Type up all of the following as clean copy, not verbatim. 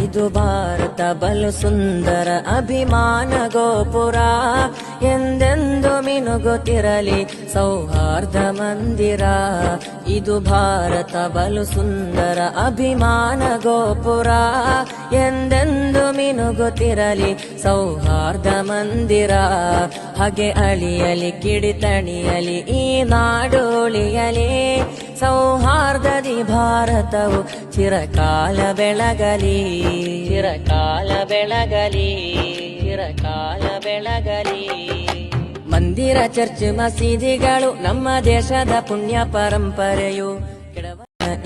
ಇದು ಭಾರತ ಬಲು ಸುಂದರ ಅಭಿಮಾನ ಗೋಪುರ, ಎಂದೆಂದು ಮಿನುಗುತ್ತಿರಲಿ ಸೌಹಾರ್ದ ಮಂದಿರ. ಇದು ಭಾರತ ಬಲು ಸುಂದರ ಅಭಿಮಾನ ಗೋಪುರ, ಎಂದೆಂದು ಮಿನುಗುತ್ತಿರಲಿ ಸೌಹಾರ್ದ ಮಂದಿರ. ಹಾಗೆ ಅಳಿಯಲಿ ಕಿಡಿತಣಿಯಲಿ ಈ ನಾಡು ಉಳಿಯಲಿ, ಸೌಹಾರ್ದದಿ ಭಾರತವು ಚಿರಕಾಲ ಬೆಳಗಲಿ, ಚಿರಕಾಲ ಬೆಳಗಲಿ, ಚಿರಕಾಲ ಬೆಳಗಲಿ. ಮಂದಿರ ಚರ್ಚ್ ಮಸೀದಿಗಳು ನಮ್ಮ ದೇಶದ ಪುಣ್ಯ ಪರಂಪರೆಯು ಕೆಡವ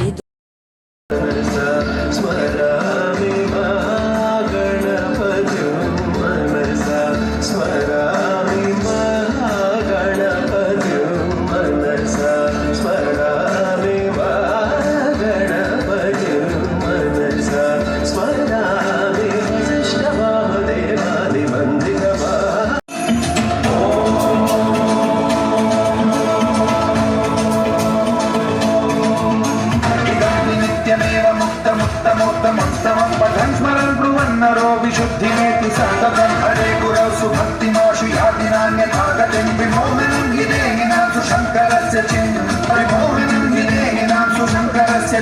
ಇದು विशुद्धिमेति सततं हरे गुरौ सुभक्तिमाशु यादिनान्यथागतिं विमोहनं विदेहिनां सुशङ्करस्य विमोहनं विदेहिनां सुशङ्करस्य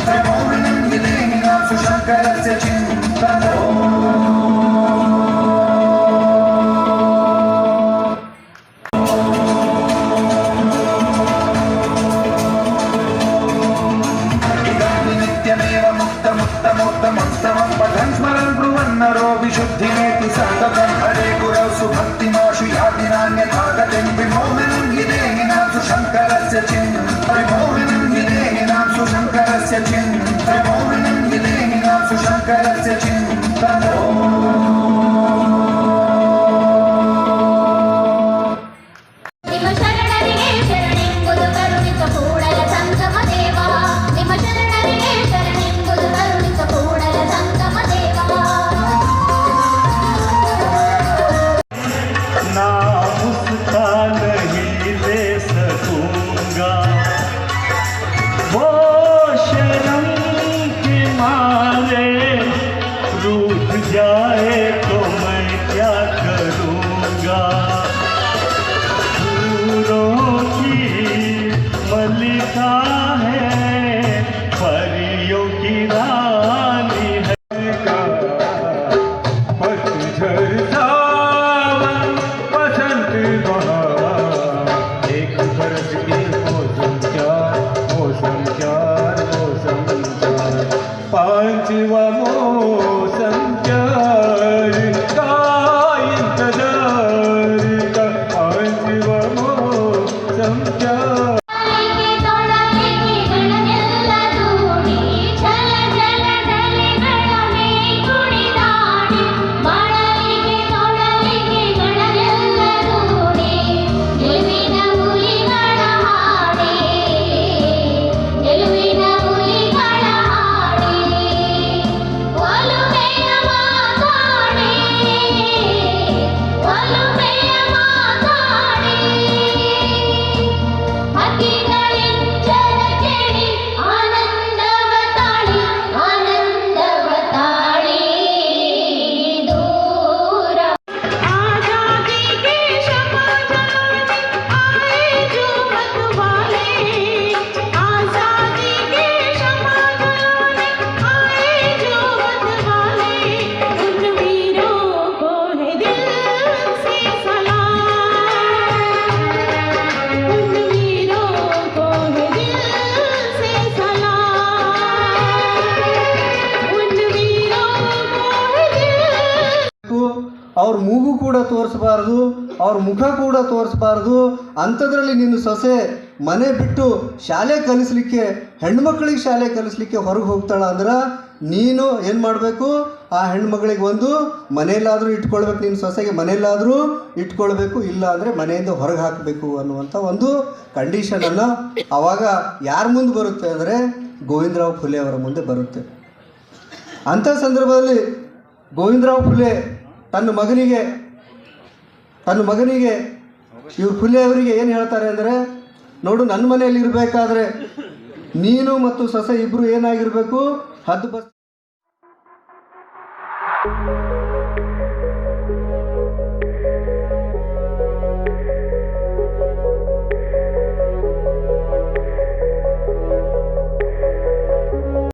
विमोहनं विदेहिनां सुशङ्करस्य विशुद्धिमेति सततं हरे गुरौ सुभक्तिमाशु यादिनान्यथागतिं विमोहनं विदेहिनां सुशङ्करस्य विमोहनं विदेहिनां सुशङ्करस्य विमोहनं विदेहिनां सुशङ्करस्य जाए तो मैं क्या करूँगा, फूलों की मल्लिका है, परियों की रानी है, पतझड़ सावन बसंत बहार, एक बरस के मौसम चार, मौसम चार, मौसम चार, पांचवा मौसम चार का इंतजार का, पांचवा मौसम चार. ಅವ್ರ ಮೂಗು ಕೂಡ ತೋರಿಸಬಾರ್ದು, ಅವ್ರ ಮುಖ ಕೂಡ ತೋರಿಸಬಾರ್ದು. ಅಂಥದ್ರಲ್ಲಿ ನೀನು ಸೊಸೆ ಮನೆ ಬಿಟ್ಟು ಶಾಲೆ ಕಲಿಸ್ಲಿಕ್ಕೆ, ಹೆಣ್ಮಕ್ಳಿಗೆ ಶಾಲೆ ಕಲಿಸ್ಲಿಕ್ಕೆ ಹೊರಗೆ ಹೋಗ್ತಾಳ ಅಂದ್ರೆ ನೀನು ಏನು ಮಾಡಬೇಕು? ಆ ಹೆಣ್ಮಗಳಿಗೆ ಒಂದು ಮನೆಯಲ್ಲಾದರೂ ಇಟ್ಕೊಳ್ಬೇಕು, ನೀನು ಸೊಸೆಗೆ ಮನೆಯಲ್ಲಾದರೂ ಇಟ್ಕೊಳ್ಬೇಕು, ಇಲ್ಲ ಅಂದರೆ ಮನೆಯಿಂದ ಹೊರಗೆ ಹಾಕಬೇಕು ಅನ್ನುವಂಥ ಒಂದು ಕಂಡೀಷನನ್ನು ಆವಾಗ ಯಾರ ಮುಂದೆ ಬರುತ್ತೆ ಅಂದರೆ ಗೋವಿಂದರಾವ್ ಫುಲೆ ಅವರ ಮುಂದೆ ಬರುತ್ತೆ. ಅಂಥ ಸಂದರ್ಭದಲ್ಲಿ ಗೋವಿಂದರಾವ್ ಫುಲೆ ತನ್ನ ಮಗನಿಗೆ ಇವ್ರು ಫುಲೆ ಅವರಿಗೆ ಏನು ಹೇಳ್ತಾರೆ ಅಂದರೆ, ನೋಡು, ನನ್ನ ಮನೆಯಲ್ಲಿ ಇರಬೇಕಾದ್ರೆ ನೀನು ಮತ್ತು ಸೊಸೆ ಇಬ್ಬರು ಏನಾಗಿರಬೇಕು? ಹದ್ದು ಬಸ್ Thank you.